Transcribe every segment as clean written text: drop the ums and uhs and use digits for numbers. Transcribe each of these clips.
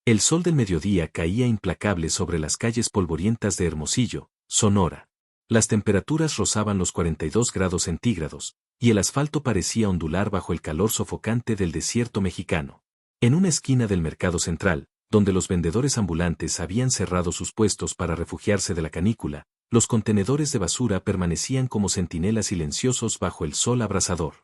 El sol del mediodía caía implacable sobre las calles polvorientas de Hermosillo, Sonora. Las temperaturas rozaban los 42 grados centígrados, y el asfalto parecía ondular bajo el calor sofocante del desierto mexicano. En una esquina del mercado central, donde los vendedores ambulantes habían cerrado sus puestos para refugiarse de la canícula, los contenedores de basura permanecían como centinelas silenciosos bajo el sol abrasador.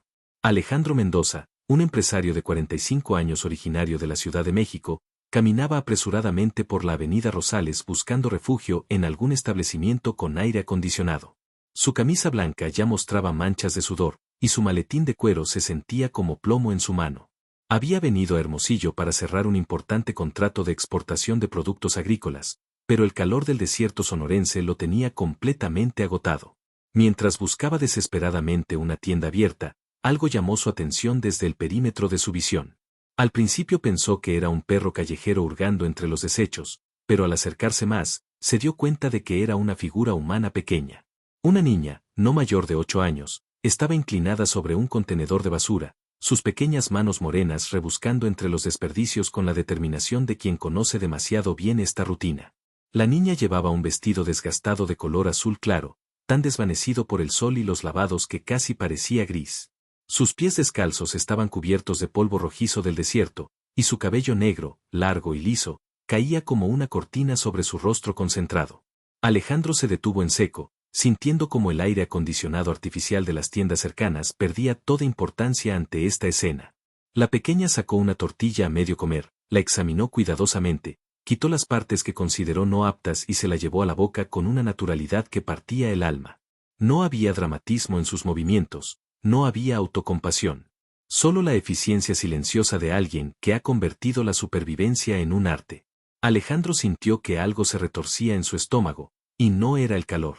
Alejandro Mendoza, un empresario de 45 años originario de la Ciudad de México, caminaba apresuradamente por la avenida Rosales buscando refugio en algún establecimiento con aire acondicionado. Su camisa blanca ya mostraba manchas de sudor, y su maletín de cuero se sentía como plomo en su mano. Había venido a Hermosillo para cerrar un importante contrato de exportación de productos agrícolas, pero el calor del desierto sonorense lo tenía completamente agotado. Mientras buscaba desesperadamente una tienda abierta, algo llamó su atención desde el perímetro de su visión. Al principio pensó que era un perro callejero hurgando entre los desechos, pero al acercarse más, se dio cuenta de que era una figura humana pequeña. Una niña, no mayor de 8 años, estaba inclinada sobre un contenedor de basura, sus pequeñas manos morenas rebuscando entre los desperdicios con la determinación de quien conoce demasiado bien esta rutina. La niña llevaba un vestido desgastado de color azul claro, tan desvanecido por el sol y los lavados que casi parecía gris. Sus pies descalzos estaban cubiertos de polvo rojizo del desierto, y su cabello negro, largo y liso, caía como una cortina sobre su rostro concentrado. Alejandro se detuvo en seco, sintiendo como el aire acondicionado artificial de las tiendas cercanas perdía toda importancia ante esta escena. La pequeña sacó una tortilla a medio comer, la examinó cuidadosamente, quitó las partes que consideró no aptas y se la llevó a la boca con una naturalidad que partía el alma. No había dramatismo en sus movimientos. No había autocompasión. Solo la eficiencia silenciosa de alguien que ha convertido la supervivencia en un arte. Alejandro sintió que algo se retorcía en su estómago, y no era el calor.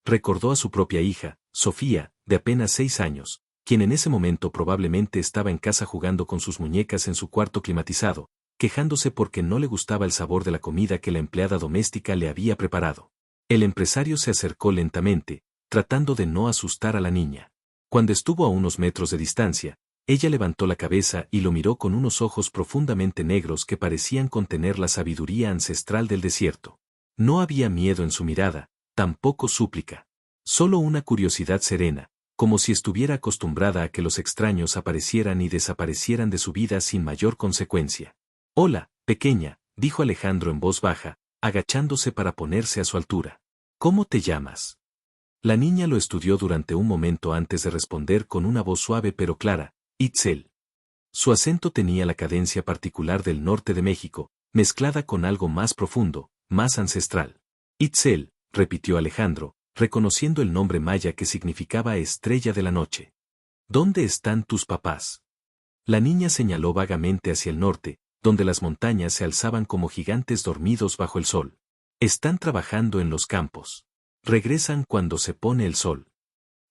Recordó a su propia hija, Sofía, de apenas 6 años, quien en ese momento probablemente estaba en casa jugando con sus muñecas en su cuarto climatizado, quejándose porque no le gustaba el sabor de la comida que la empleada doméstica le había preparado. El empresario se acercó lentamente, tratando de no asustar a la niña. Cuando estuvo a unos metros de distancia, ella levantó la cabeza y lo miró con unos ojos profundamente negros que parecían contener la sabiduría ancestral del desierto. No había miedo en su mirada, tampoco súplica. Solo una curiosidad serena, como si estuviera acostumbrada a que los extraños aparecieran y desaparecieran de su vida sin mayor consecuencia. «Hola, pequeña», dijo Alejandro en voz baja, agachándose para ponerse a su altura. «¿Cómo te llamas?». La niña lo estudió durante un momento antes de responder con una voz suave pero clara, «Itzel». Su acento tenía la cadencia particular del norte de México, mezclada con algo más profundo, más ancestral. «Itzel», repitió Alejandro, reconociendo el nombre maya que significaba estrella de la noche. «¿Dónde están tus papás?». La niña señaló vagamente hacia el norte, donde las montañas se alzaban como gigantes dormidos bajo el sol. «Están trabajando en los campos. Regresan cuando se pone el sol».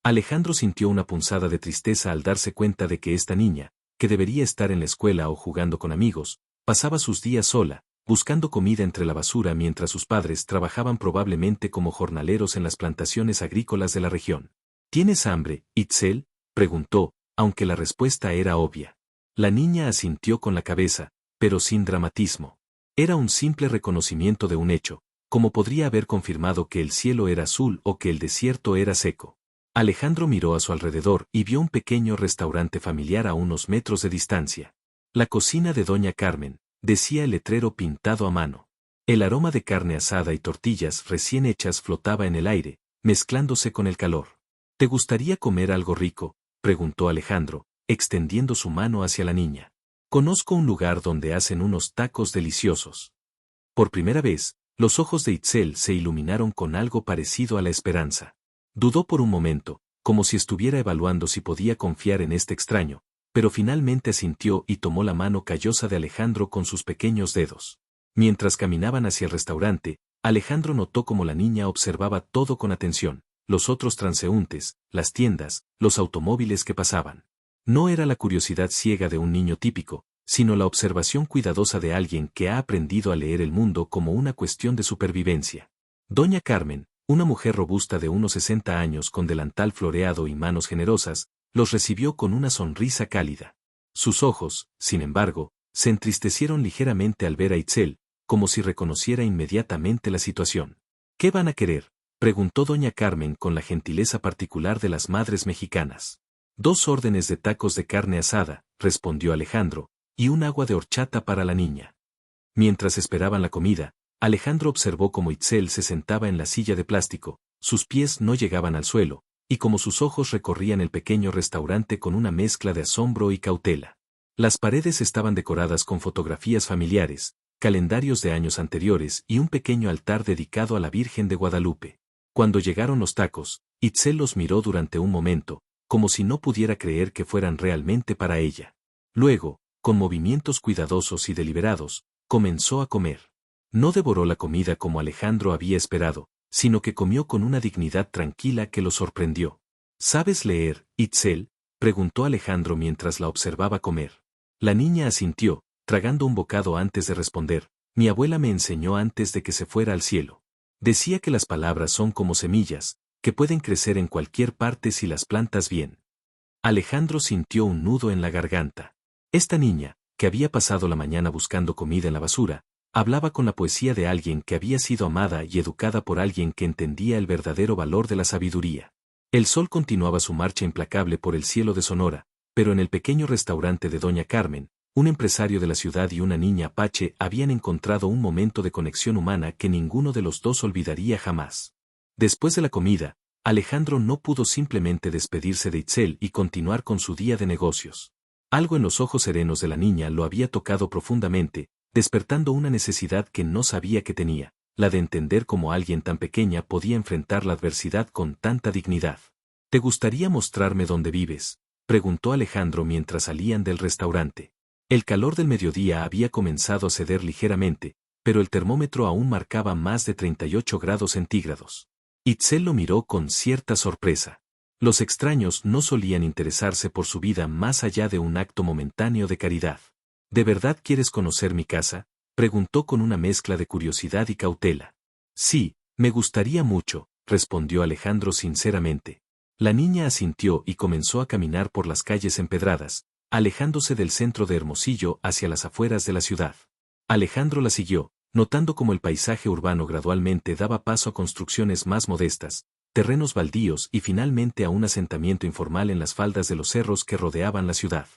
Alejandro sintió una punzada de tristeza al darse cuenta de que esta niña, que debería estar en la escuela o jugando con amigos, pasaba sus días sola, buscando comida entre la basura mientras sus padres trabajaban probablemente como jornaleros en las plantaciones agrícolas de la región. «¿Tienes hambre, Itzel?», preguntó, aunque la respuesta era obvia. La niña asintió con la cabeza, pero sin dramatismo. Era un simple reconocimiento de un hecho, como podría haber confirmado que el cielo era azul o que el desierto era seco. Alejandro miró a su alrededor y vio un pequeño restaurante familiar a unos metros de distancia. «La cocina de Doña Carmen», decía el letrero pintado a mano. El aroma de carne asada y tortillas recién hechas flotaba en el aire, mezclándose con el calor. «¿Te gustaría comer algo rico?», preguntó Alejandro, extendiendo su mano hacia la niña. «Conozco un lugar donde hacen unos tacos deliciosos». Por primera vez, los ojos de Itzel se iluminaron con algo parecido a la esperanza. Dudó por un momento, como si estuviera evaluando si podía confiar en este extraño, pero finalmente asintió y tomó la mano callosa de Alejandro con sus pequeños dedos. Mientras caminaban hacia el restaurante, Alejandro notó cómo la niña observaba todo con atención, los otros transeúntes, las tiendas, los automóviles que pasaban. No era la curiosidad ciega de un niño típico, sino la observación cuidadosa de alguien que ha aprendido a leer el mundo como una cuestión de supervivencia. Doña Carmen, una mujer robusta de unos 60 años con delantal floreado y manos generosas, los recibió con una sonrisa cálida. Sus ojos, sin embargo, se entristecieron ligeramente al ver a Itzel, como si reconociera inmediatamente la situación. ¿Qué van a querer?, preguntó doña Carmen con la gentileza particular de las madres mexicanas. 2 órdenes de tacos de carne asada, respondió Alejandro, y un agua de horchata para la niña. Mientras esperaban la comida, Alejandro observó cómo Itzel se sentaba en la silla de plástico, sus pies no llegaban al suelo, y cómo sus ojos recorrían el pequeño restaurante con una mezcla de asombro y cautela. Las paredes estaban decoradas con fotografías familiares, calendarios de años anteriores y un pequeño altar dedicado a la Virgen de Guadalupe. Cuando llegaron los tacos, Itzel los miró durante un momento, como si no pudiera creer que fueran realmente para ella. Luego, con movimientos cuidadosos y deliberados, comenzó a comer. No devoró la comida como Alejandro había esperado, sino que comió con una dignidad tranquila que lo sorprendió. ¿Sabes leer, Itzel?, preguntó Alejandro mientras la observaba comer. La niña asintió, tragando un bocado antes de responder. Mi abuela me enseñó antes de que se fuera al cielo. Decía que las palabras son como semillas, que pueden crecer en cualquier parte si las plantas bien. Alejandro sintió un nudo en la garganta. Esta niña, que había pasado la mañana buscando comida en la basura, hablaba con la poesía de alguien que había sido amada y educada por alguien que entendía el verdadero valor de la sabiduría. El sol continuaba su marcha implacable por el cielo de Sonora, pero en el pequeño restaurante de doña Carmen, un empresario de la ciudad y una niña apache habían encontrado un momento de conexión humana que ninguno de los dos olvidaría jamás. Después de la comida, Alejandro no pudo simplemente despedirse de Itzel y continuar con su día de negocios. Algo en los ojos serenos de la niña lo había tocado profundamente, despertando una necesidad que no sabía que tenía, la de entender cómo alguien tan pequeña podía enfrentar la adversidad con tanta dignidad. ¿Te gustaría mostrarme dónde vives?, preguntó Alejandro mientras salían del restaurante. El calor del mediodía había comenzado a ceder ligeramente, pero el termómetro aún marcaba más de 38 grados centígrados. Itzel lo miró con cierta sorpresa. Los extraños no solían interesarse por su vida más allá de un acto momentáneo de caridad. ¿De verdad quieres conocer mi casa?, preguntó con una mezcla de curiosidad y cautela. Sí, me gustaría mucho, respondió Alejandro sinceramente. La niña asintió y comenzó a caminar por las calles empedradas, alejándose del centro de Hermosillo hacia las afueras de la ciudad. Alejandro la siguió, notando cómo el paisaje urbano gradualmente daba paso a construcciones más modestas, terrenos baldíos y finalmente a un asentamiento informal en las faldas de los cerros que rodeaban la ciudad.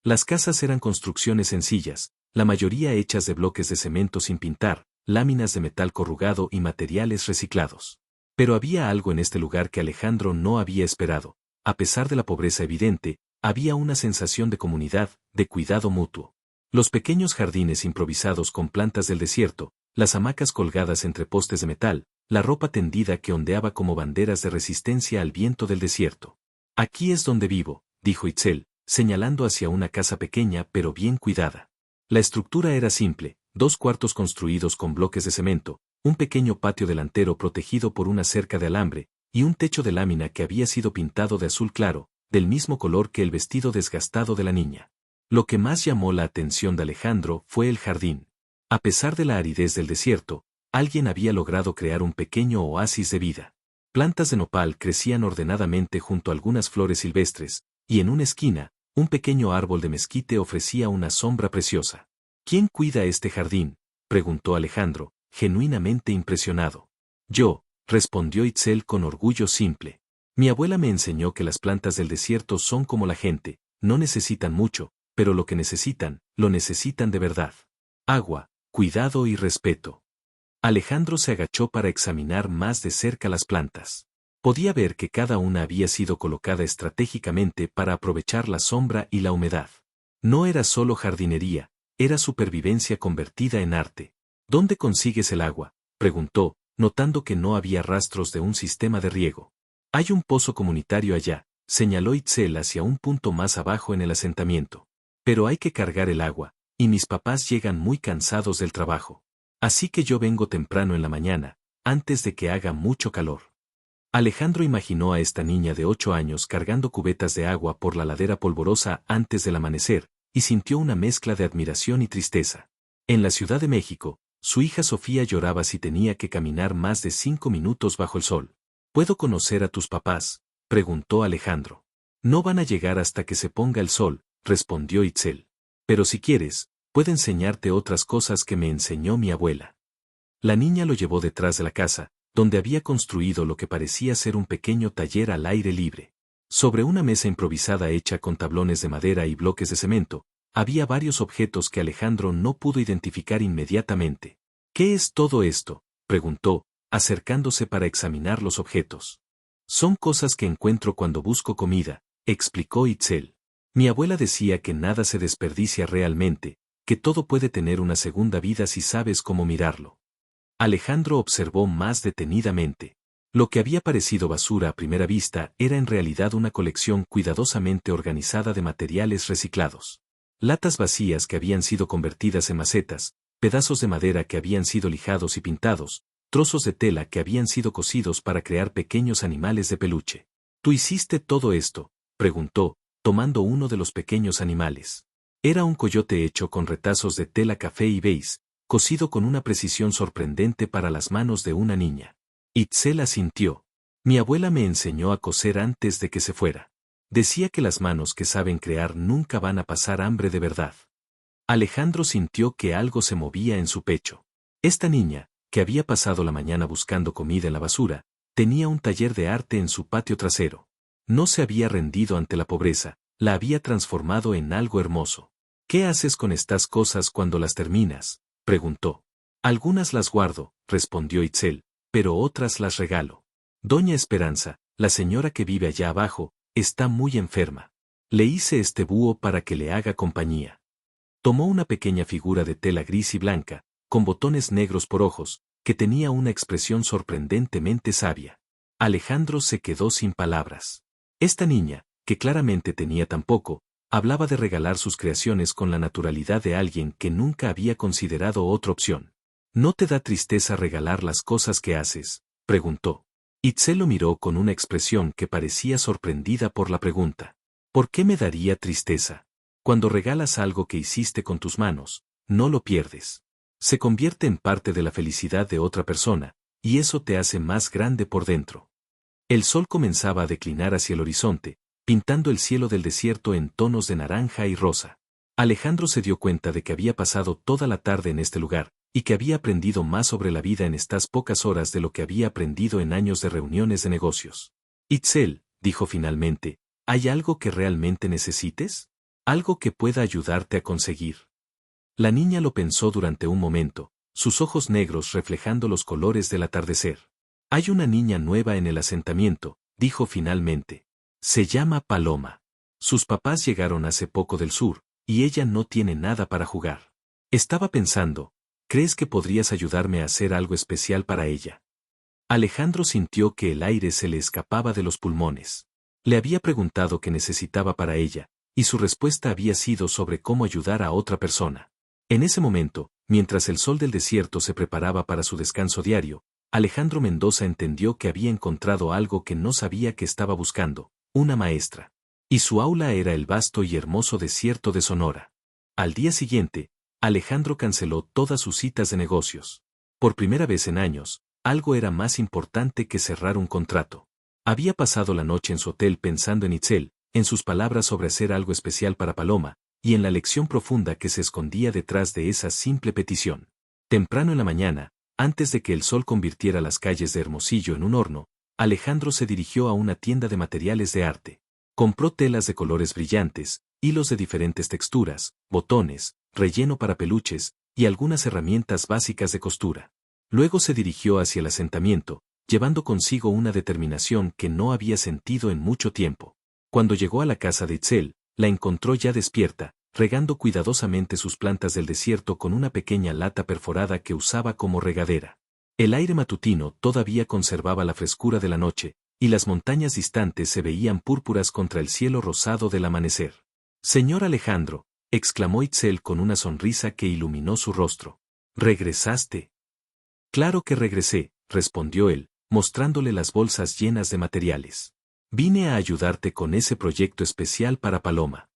Las casas eran construcciones sencillas, la mayoría hechas de bloques de cemento sin pintar, láminas de metal corrugado y materiales reciclados. Pero había algo en este lugar que Alejandro no había esperado. A pesar de la pobreza evidente, había una sensación de comunidad, de cuidado mutuo. Los pequeños jardines improvisados con plantas del desierto, las hamacas colgadas entre postes de metal, la ropa tendida que ondeaba como banderas de resistencia al viento del desierto. Aquí es donde vivo, dijo Itzel, señalando hacia una casa pequeña pero bien cuidada. La estructura era simple, 2 cuartos construidos con bloques de cemento, un pequeño patio delantero protegido por una cerca de alambre, y un techo de lámina que había sido pintado de azul claro, del mismo color que el vestido desgastado de la niña. Lo que más llamó la atención de Alejandro fue el jardín. A pesar de la aridez del desierto, alguien había logrado crear un pequeño oasis de vida. Plantas de nopal crecían ordenadamente junto a algunas flores silvestres, y en una esquina, un pequeño árbol de mezquite ofrecía una sombra preciosa. ¿Quién cuida este jardín?, preguntó Alejandro, genuinamente impresionado. Yo, respondió Itzel con orgullo simple. Mi abuela me enseñó que las plantas del desierto son como la gente, no necesitan mucho, pero lo que necesitan, lo necesitan de verdad. Agua, cuidado y respeto. Alejandro se agachó para examinar más de cerca las plantas. Podía ver que cada una había sido colocada estratégicamente para aprovechar la sombra y la humedad. No era solo jardinería, era supervivencia convertida en arte. ¿Dónde consigues el agua?, preguntó, notando que no había rastros de un sistema de riego. Hay un pozo comunitario allá, señaló Itzel hacia un punto más abajo en el asentamiento. Pero hay que cargar el agua, y mis papás llegan muy cansados del trabajo. Así que yo vengo temprano en la mañana, antes de que haga mucho calor. Alejandro imaginó a esta niña de 8 años cargando cubetas de agua por la ladera polvorosa antes del amanecer, y sintió una mezcla de admiración y tristeza. En la Ciudad de México, su hija Sofía lloraba si tenía que caminar más de 5 minutos bajo el sol. ¿Puedo conocer a tus papás?, preguntó Alejandro. No van a llegar hasta que se ponga el sol, respondió Itzel. Pero si quieres, puede enseñarte otras cosas que me enseñó mi abuela. La niña lo llevó detrás de la casa, donde había construido lo que parecía ser un pequeño taller al aire libre. Sobre una mesa improvisada hecha con tablones de madera y bloques de cemento, había varios objetos que Alejandro no pudo identificar inmediatamente. ¿Qué es todo esto?, preguntó, acercándose para examinar los objetos. Son cosas que encuentro cuando busco comida, explicó Itzel. Mi abuela decía que nada se desperdicia realmente, que todo puede tener una segunda vida si sabes cómo mirarlo. Alejandro observó más detenidamente. Lo que había parecido basura a primera vista era en realidad una colección cuidadosamente organizada de materiales reciclados. Latas vacías que habían sido convertidas en macetas, pedazos de madera que habían sido lijados y pintados, trozos de tela que habían sido cosidos para crear pequeños animales de peluche. ¿Tú hiciste todo esto?, preguntó, tomando uno de los pequeños animales. Era un coyote hecho con retazos de tela café y beige, cosido con una precisión sorprendente para las manos de una niña. Itzel asintió. Mi abuela me enseñó a coser antes de que se fuera. Decía que las manos que saben crear nunca van a pasar hambre de verdad. Alejandro sintió que algo se movía en su pecho. Esta niña, que había pasado la mañana buscando comida en la basura, tenía un taller de arte en su patio trasero. No se había rendido ante la pobreza, la había transformado en algo hermoso. ¿Qué haces con estas cosas cuando las terminas?, preguntó. Algunas las guardo, respondió Itzel, pero otras las regalo. Doña Esperanza, la señora que vive allá abajo, está muy enferma. Le hice este búho para que le haga compañía. Tomó una pequeña figura de tela gris y blanca, con botones negros por ojos, que tenía una expresión sorprendentemente sabia. Alejandro se quedó sin palabras. Esta niña, que claramente tenía tan poco, hablaba de regalar sus creaciones con la naturalidad de alguien que nunca había considerado otra opción. ¿No te da tristeza regalar las cosas que haces?, preguntó. Itzel lo miró con una expresión que parecía sorprendida por la pregunta. ¿Por qué me daría tristeza? Cuando regalas algo que hiciste con tus manos, no lo pierdes. Se convierte en parte de la felicidad de otra persona, y eso te hace más grande por dentro. El sol comenzaba a declinar hacia el horizonte, pintando el cielo del desierto en tonos de naranja y rosa. Alejandro se dio cuenta de que había pasado toda la tarde en este lugar, y que había aprendido más sobre la vida en estas pocas horas de lo que había aprendido en años de reuniones de negocios. Itzel, dijo finalmente, ¿hay algo que realmente necesites? ¿Algo que pueda ayudarte a conseguir? La niña lo pensó durante un momento, sus ojos negros reflejando los colores del atardecer. Hay una niña nueva en el asentamiento, dijo finalmente. Se llama Paloma. Sus papás llegaron hace poco del sur, y ella no tiene nada para jugar. Estaba pensando, ¿crees que podrías ayudarme a hacer algo especial para ella? Alejandro sintió que el aire se le escapaba de los pulmones. Le había preguntado qué necesitaba para ella, y su respuesta había sido sobre cómo ayudar a otra persona. En ese momento, mientras el sol del desierto se preparaba para su descanso diario, Alejandro Mendoza entendió que había encontrado algo que no sabía que estaba buscando, una maestra. Y su aula era el vasto y hermoso desierto de Sonora. Al día siguiente, Alejandro canceló todas sus citas de negocios. Por primera vez en años, algo era más importante que cerrar un contrato. Había pasado la noche en su hotel pensando en Itzel, en sus palabras sobre hacer algo especial para Paloma, y en la lección profunda que se escondía detrás de esa simple petición. Temprano en la mañana, antes de que el sol convirtiera las calles de Hermosillo en un horno, Alejandro se dirigió a una tienda de materiales de arte. Compró telas de colores brillantes, hilos de diferentes texturas, botones, relleno para peluches, y algunas herramientas básicas de costura. Luego se dirigió hacia el asentamiento, llevando consigo una determinación que no había sentido en mucho tiempo. Cuando llegó a la casa de Itzel, la encontró ya despierta, regando cuidadosamente sus plantas del desierto con una pequeña lata perforada que usaba como regadera. El aire matutino todavía conservaba la frescura de la noche, y las montañas distantes se veían púrpuras contra el cielo rosado del amanecer. «Señor Alejandro», exclamó Itzel con una sonrisa que iluminó su rostro. «¿Regresaste?» «Claro que regresé», respondió él, mostrándole las bolsas llenas de materiales. «Vine a ayudarte con ese proyecto especial para Paloma».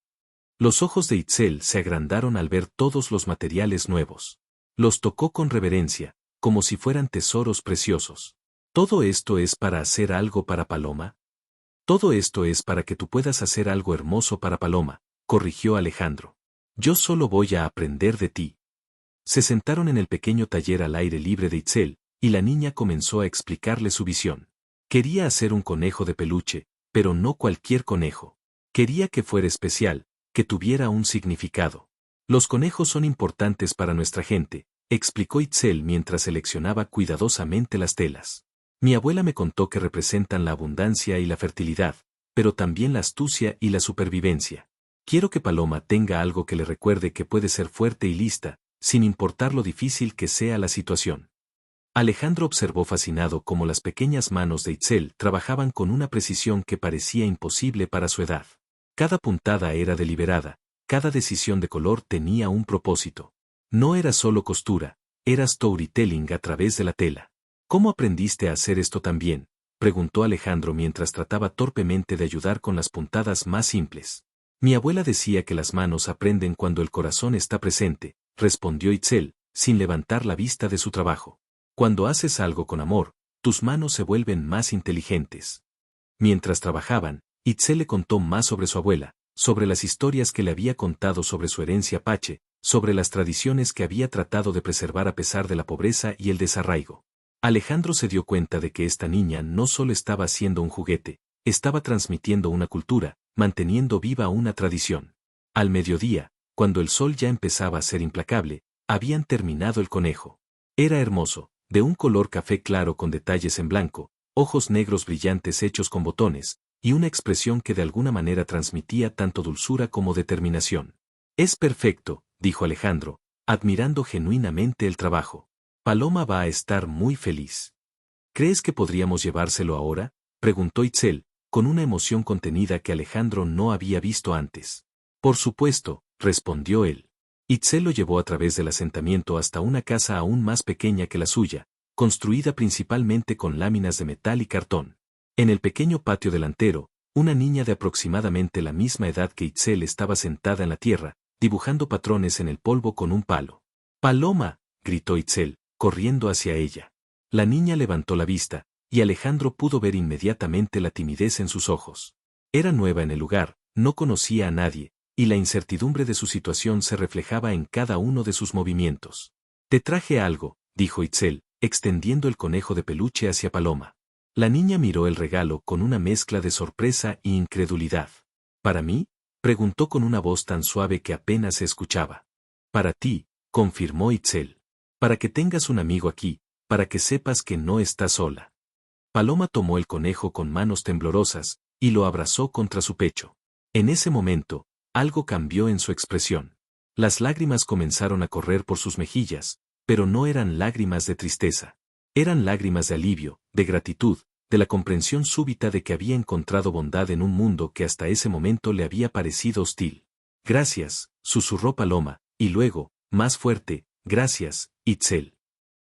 Los ojos de Itzel se agrandaron al ver todos los materiales nuevos. Los tocó con reverencia, como si fueran tesoros preciosos. ¿Todo esto es para hacer algo para Paloma? Todo esto es para que tú puedas hacer algo hermoso para Paloma, corrigió Alejandro. Yo solo voy a aprender de ti. Se sentaron en el pequeño taller al aire libre de Itzel, y la niña comenzó a explicarle su visión. Quería hacer un conejo de peluche, pero no cualquier conejo. Quería que fuera especial, que tuviera un significado. Los conejos son importantes para nuestra gente, explicó Itzel mientras seleccionaba cuidadosamente las telas. Mi abuela me contó que representan la abundancia y la fertilidad, pero también la astucia y la supervivencia. Quiero que Paloma tenga algo que le recuerde que puede ser fuerte y lista, sin importar lo difícil que sea la situación. Alejandro observó fascinado cómo las pequeñas manos de Itzel trabajaban con una precisión que parecía imposible para su edad. Cada puntada era deliberada, cada decisión de color tenía un propósito. No era solo costura, era storytelling a través de la tela. ¿Cómo aprendiste a hacer esto tan bien?, preguntó Alejandro mientras trataba torpemente de ayudar con las puntadas más simples. Mi abuela decía que las manos aprenden cuando el corazón está presente, respondió Itzel, sin levantar la vista de su trabajo. Cuando haces algo con amor, tus manos se vuelven más inteligentes. Mientras trabajaban, Itzel le contó más sobre su abuela, sobre las historias que le había contado sobre su herencia apache, sobre las tradiciones que había tratado de preservar a pesar de la pobreza y el desarraigo. Alejandro se dio cuenta de que esta niña no solo estaba haciendo un juguete, estaba transmitiendo una cultura, manteniendo viva una tradición. Al mediodía, cuando el sol ya empezaba a ser implacable, habían terminado el conejo. Era hermoso, de un color café claro con detalles en blanco, ojos negros brillantes hechos con botones, y una expresión que de alguna manera transmitía tanto dulzura como determinación. Es perfecto, dijo Alejandro, admirando genuinamente el trabajo. Paloma va a estar muy feliz. ¿Crees que podríamos llevárselo ahora?, preguntó Itzel, con una emoción contenida que Alejandro no había visto antes. Por supuesto, respondió él. Itzel lo llevó a través del asentamiento hasta una casa aún más pequeña que la suya, construida principalmente con láminas de metal y cartón. En el pequeño patio delantero, una niña de aproximadamente la misma edad que Itzel estaba sentada en la tierra, dibujando patrones en el polvo con un palo. ¡Paloma!, gritó Itzel, corriendo hacia ella. La niña levantó la vista, y Alejandro pudo ver inmediatamente la timidez en sus ojos. Era nueva en el lugar, no conocía a nadie, y la incertidumbre de su situación se reflejaba en cada uno de sus movimientos. Te traje algo, dijo Itzel, extendiendo el conejo de peluche hacia Paloma. La niña miró el regalo con una mezcla de sorpresa e incredulidad. ¿Para mí?, preguntó con una voz tan suave que apenas se escuchaba. Para ti, confirmó Itzel. Para que tengas un amigo aquí, para que sepas que no estás sola. Paloma tomó el conejo con manos temblorosas, y lo abrazó contra su pecho. En ese momento, algo cambió en su expresión. Las lágrimas comenzaron a correr por sus mejillas, pero no eran lágrimas de tristeza. Eran lágrimas de alivio, de gratitud, de la comprensión súbita de que había encontrado bondad en un mundo que hasta ese momento le había parecido hostil. Gracias, susurró Paloma, y luego, más fuerte, gracias, Itzel.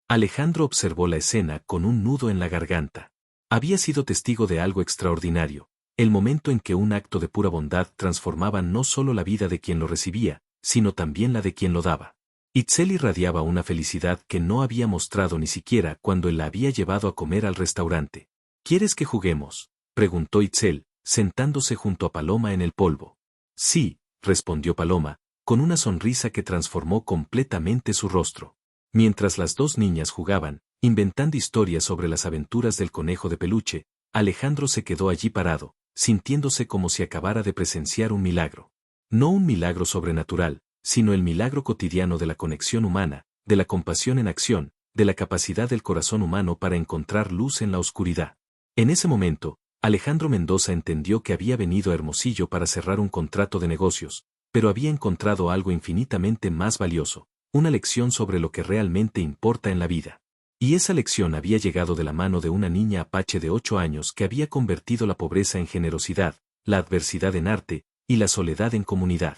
Alejandro observó la escena con un nudo en la garganta. Había sido testigo de algo extraordinario, el momento en que un acto de pura bondad transformaba no solo la vida de quien lo recibía, sino también la de quien lo daba. Itzel irradiaba una felicidad que no había mostrado ni siquiera cuando él la había llevado a comer al restaurante. ¿Quieres que juguemos?, preguntó Itzel, sentándose junto a Paloma en el polvo. Sí, respondió Paloma, con una sonrisa que transformó completamente su rostro. Mientras las dos niñas jugaban, inventando historias sobre las aventuras del conejo de peluche, Alejandro se quedó allí parado, sintiéndose como si acabara de presenciar un milagro. No un milagro sobrenatural, sino el milagro cotidiano de la conexión humana, de la compasión en acción, de la capacidad del corazón humano para encontrar luz en la oscuridad. En ese momento, Alejandro Mendoza entendió que había venido a Hermosillo para cerrar un contrato de negocios, pero había encontrado algo infinitamente más valioso, una lección sobre lo que realmente importa en la vida. Y esa lección había llegado de la mano de una niña apache de 8 años que había convertido la pobreza en generosidad, la adversidad en arte, y la soledad en comunidad.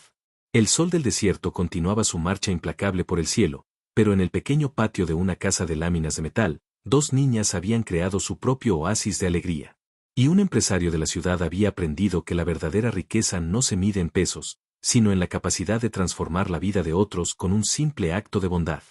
El sol del desierto continuaba su marcha implacable por el cielo, pero en el pequeño patio de una casa de láminas de metal, dos niñas habían creado su propio oasis de alegría. Y un empresario de la ciudad había aprendido que la verdadera riqueza no se mide en pesos, sino en la capacidad de transformar la vida de otros con un simple acto de bondad.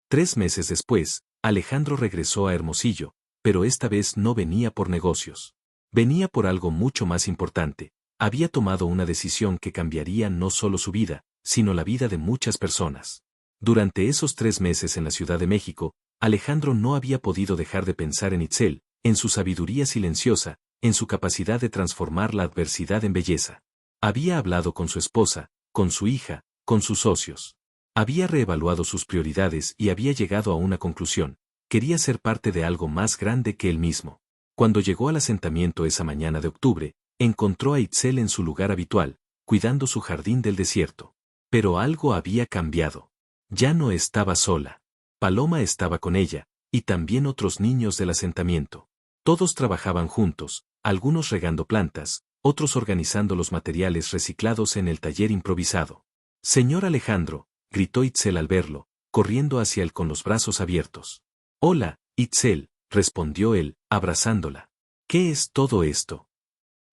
3 meses después, Alejandro regresó a Hermosillo, pero esta vez no venía por negocios. Venía por algo mucho más importante. Había tomado una decisión que cambiaría no solo su vida, sino la vida de muchas personas. Durante esos 3 meses en la Ciudad de México, Alejandro no había podido dejar de pensar en Itzel, en su sabiduría silenciosa, en su capacidad de transformar la adversidad en belleza. Había hablado con su esposa, con su hija, con sus socios. Había reevaluado sus prioridades y había llegado a una conclusión: quería ser parte de algo más grande que él mismo. Cuando llegó al asentamiento esa mañana de octubre, encontró a Itzel en su lugar habitual, cuidando su jardín del desierto. Pero algo había cambiado. Ya no estaba sola. Paloma estaba con ella, y también otros niños del asentamiento. Todos trabajaban juntos, algunos regando plantas, otros organizando los materiales reciclados en el taller improvisado. «Señor Alejandro», gritó Itzel al verlo, corriendo hacia él con los brazos abiertos. «Hola, Itzel», respondió él, abrazándola. «¿Qué es todo esto?»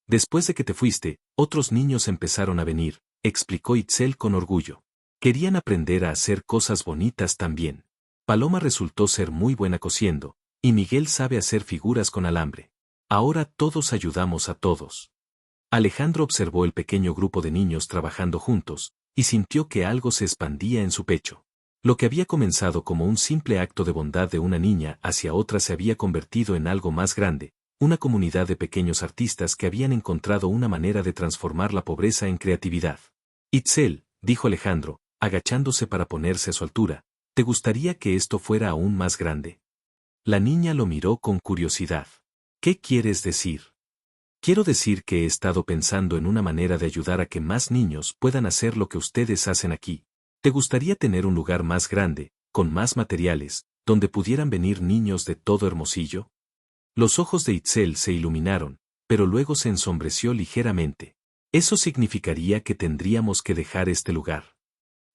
«Después de que te fuiste, otros niños empezaron a venir», explicó Itzel con orgullo. «Querían aprender a hacer cosas bonitas también. Paloma resultó ser muy buena cosiendo, y Miguel sabe hacer figuras con alambre. Ahora todos ayudamos a todos». Alejandro observó el pequeño grupo de niños trabajando juntos, y sintió que algo se expandía en su pecho. Lo que había comenzado como un simple acto de bondad de una niña hacia otra se había convertido en algo más grande, una comunidad de pequeños artistas que habían encontrado una manera de transformar la pobreza en creatividad. «Itzel», dijo Alejandro, agachándose para ponerse a su altura, «¿te gustaría que esto fuera aún más grande?» La niña lo miró con curiosidad. «¿Qué quieres decir?» «Quiero decir que he estado pensando en una manera de ayudar a que más niños puedan hacer lo que ustedes hacen aquí. ¿Te gustaría tener un lugar más grande, con más materiales, donde pudieran venir niños de todo Hermosillo?» Los ojos de Itzel se iluminaron, pero luego se ensombreció ligeramente. «¿Eso significaría que tendríamos que dejar este lugar?»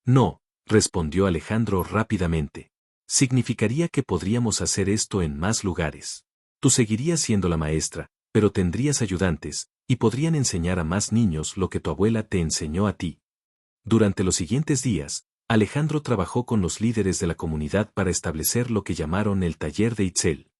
«No», respondió Alejandro rápidamente. «Significaría que podríamos hacer esto en más lugares. Tú seguirías siendo la maestra, pero tendrías ayudantes, y podrían enseñar a más niños lo que tu abuela te enseñó a ti». Durante los siguientes días, Alejandro trabajó con los líderes de la comunidad para establecer lo que llamaron el taller de Itzel.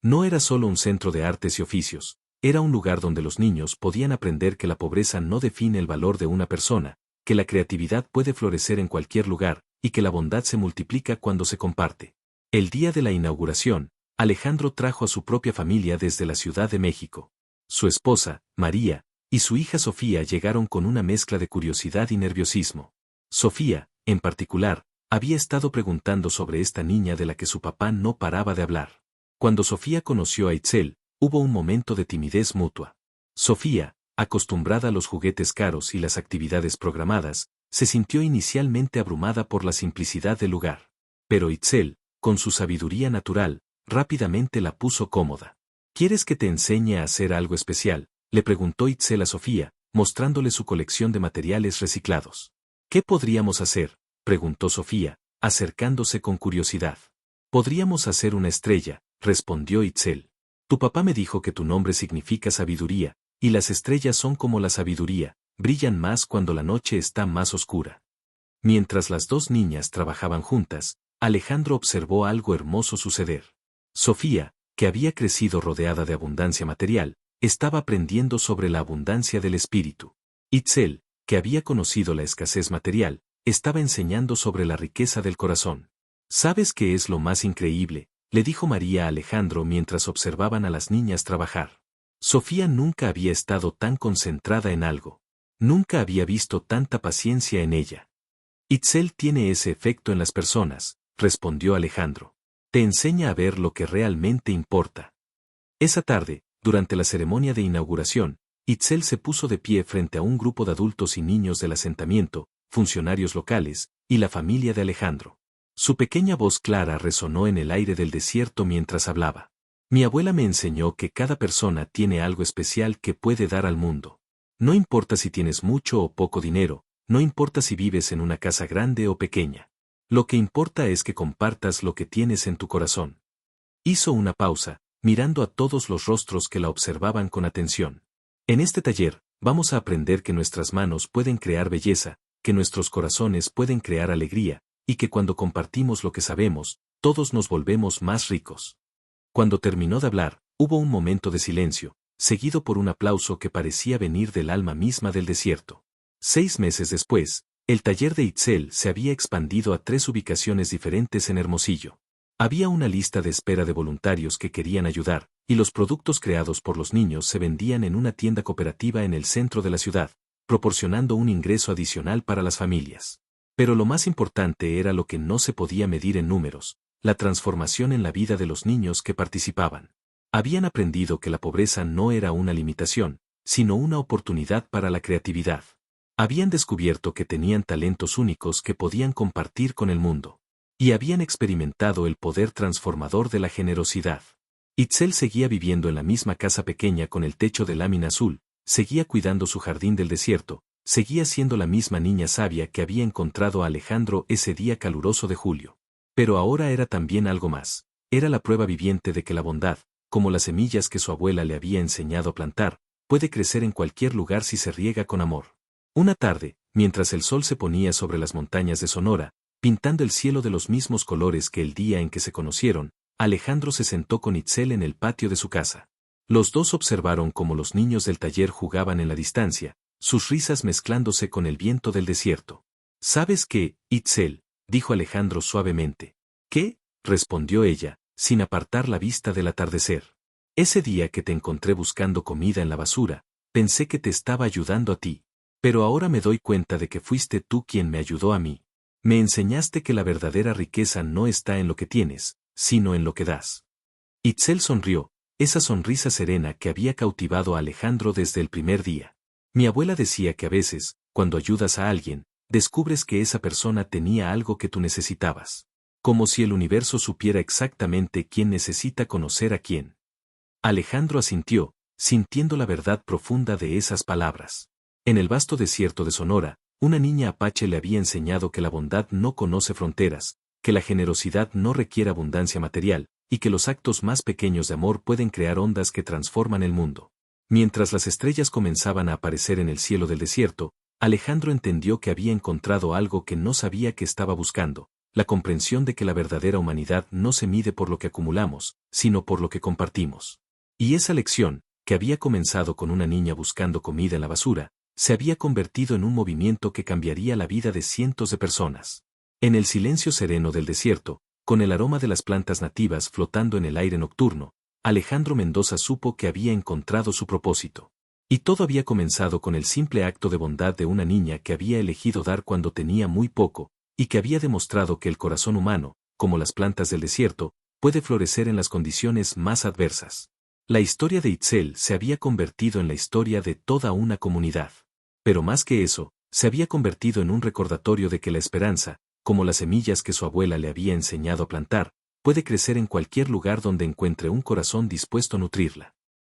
No era solo un centro de artes y oficios, era un lugar donde los niños podían aprender que la pobreza no define el valor de una persona, que la creatividad puede florecer en cualquier lugar, y que la bondad se multiplica cuando se comparte. El día de la inauguración, Alejandro trajo a su propia familia desde la Ciudad de México. Su esposa, María, y su hija Sofía llegaron con una mezcla de curiosidad y nerviosismo. Sofía, en particular, había estado preguntando sobre esta niña de la que su papá no paraba de hablar. Cuando Sofía conoció a Itzel, hubo un momento de timidez mutua. Sofía, acostumbrada a los juguetes caros y las actividades programadas, se sintió inicialmente abrumada por la simplicidad del lugar. Pero Itzel, con su sabiduría natural, rápidamente la puso cómoda. «¿Quieres que te enseñe a hacer algo especial?», le preguntó Itzel a Sofía, mostrándole su colección de materiales reciclados. «¿Qué podríamos hacer?», preguntó Sofía, acercándose con curiosidad. «Podríamos hacer una estrella», respondió Itzel. «Tu papá me dijo que tu nombre significa sabiduría, y las estrellas son como la sabiduría, brillan más cuando la noche está más oscura». Mientras las dos niñas trabajaban juntas, Alejandro observó algo hermoso suceder. Sofía, que había crecido rodeada de abundancia material, estaba aprendiendo sobre la abundancia del espíritu. Itzel, que había conocido la escasez material, estaba enseñando sobre la riqueza del corazón. «¿Sabes qué es lo más increíble?», le dijo María a Alejandro mientras observaban a las niñas trabajar. Sofía nunca había estado tan concentrada en algo. Nunca había visto tanta paciencia en ella. «Itzel tiene ese efecto en las personas», respondió Alejandro. «Te enseña a ver lo que realmente importa». Esa tarde, durante la ceremonia de inauguración, Itzel se puso de pie frente a un grupo de adultos y niños del asentamiento, funcionarios locales, y la familia de Alejandro. Su pequeña voz clara resonó en el aire del desierto mientras hablaba. «Mi abuela me enseñó que cada persona tiene algo especial que puede dar al mundo. No importa si tienes mucho o poco dinero, no importa si vives en una casa grande o pequeña. Lo que importa es que compartas lo que tienes en tu corazón». Hizo una pausa, mirando a todos los rostros que la observaban con atención. «En este taller, vamos a aprender que nuestras manos pueden crear belleza, que nuestros corazones pueden crear alegría, y que cuando compartimos lo que sabemos, todos nos volvemos más ricos». Cuando terminó de hablar, hubo un momento de silencio, seguido por un aplauso que parecía venir del alma misma del desierto. 6 meses después, El taller de Itzel se había expandido a 3 ubicaciones diferentes en Hermosillo. Había una lista de espera de voluntarios que querían ayudar, y los productos creados por los niños se vendían en una tienda cooperativa en el centro de la ciudad, proporcionando un ingreso adicional para las familias. Pero lo más importante era lo que no se podía medir en números, la transformación en la vida de los niños que participaban. Habían aprendido que la pobreza no era una limitación, sino una oportunidad para la creatividad. Habían descubierto que tenían talentos únicos que podían compartir con el mundo. Y habían experimentado el poder transformador de la generosidad. Itzel seguía viviendo en la misma casa pequeña con el techo de lámina azul, seguía cuidando su jardín del desierto, seguía siendo la misma niña sabia que había encontrado a Alejandro ese día caluroso de julio. Pero ahora era también algo más. Era la prueba viviente de que la bondad, como las semillas que su abuela le había enseñado a plantar, puede crecer en cualquier lugar si se riega con amor. Una tarde, mientras el sol se ponía sobre las montañas de Sonora, pintando el cielo de los mismos colores que el día en que se conocieron, Alejandro se sentó con Itzel en el patio de su casa. Los dos observaron cómo los niños del taller jugaban en la distancia, sus risas mezclándose con el viento del desierto. ¿Sabes qué, Itzel?, dijo Alejandro suavemente. ¿Qué?, respondió ella, sin apartar la vista del atardecer. Ese día que te encontré buscando comida en la basura, pensé que te estaba ayudando a ti. Pero ahora me doy cuenta de que fuiste tú quien me ayudó a mí. Me enseñaste que la verdadera riqueza no está en lo que tienes, sino en lo que das. Itzel sonrió, esa sonrisa serena que había cautivado a Alejandro desde el primer día. Mi abuela decía que a veces, cuando ayudas a alguien, descubres que esa persona tenía algo que tú necesitabas. Como si el universo supiera exactamente quién necesita conocer a quién. Alejandro asintió, sintiendo la verdad profunda de esas palabras. En el vasto desierto de Sonora, una niña apache le había enseñado que la bondad no conoce fronteras, que la generosidad no requiere abundancia material, y que los actos más pequeños de amor pueden crear ondas que transforman el mundo. Mientras las estrellas comenzaban a aparecer en el cielo del desierto, Alejandro entendió que había encontrado algo que no sabía que estaba buscando, la comprensión de que la verdadera humanidad no se mide por lo que acumulamos, sino por lo que compartimos. Y esa lección, que había comenzado con una niña buscando comida en la basura, se había convertido en un movimiento que cambiaría la vida de cientos de personas. En el silencio sereno del desierto, con el aroma de las plantas nativas flotando en el aire nocturno, Alejandro Mendoza supo que había encontrado su propósito. Y todo había comenzado con el simple acto de bondad de una niña que había elegido dar cuando tenía muy poco, y que había demostrado que el corazón humano, como las plantas del desierto, puede florecer en las condiciones más adversas. La historia de Itzel se había convertido en la historia de toda una comunidad. Pero más que eso, se había convertido en un recordatorio de que la esperanza, como las semillas que su abuela le había enseñado a plantar, puede crecer en cualquier lugar donde encuentre un corazón dispuesto a nutrirla.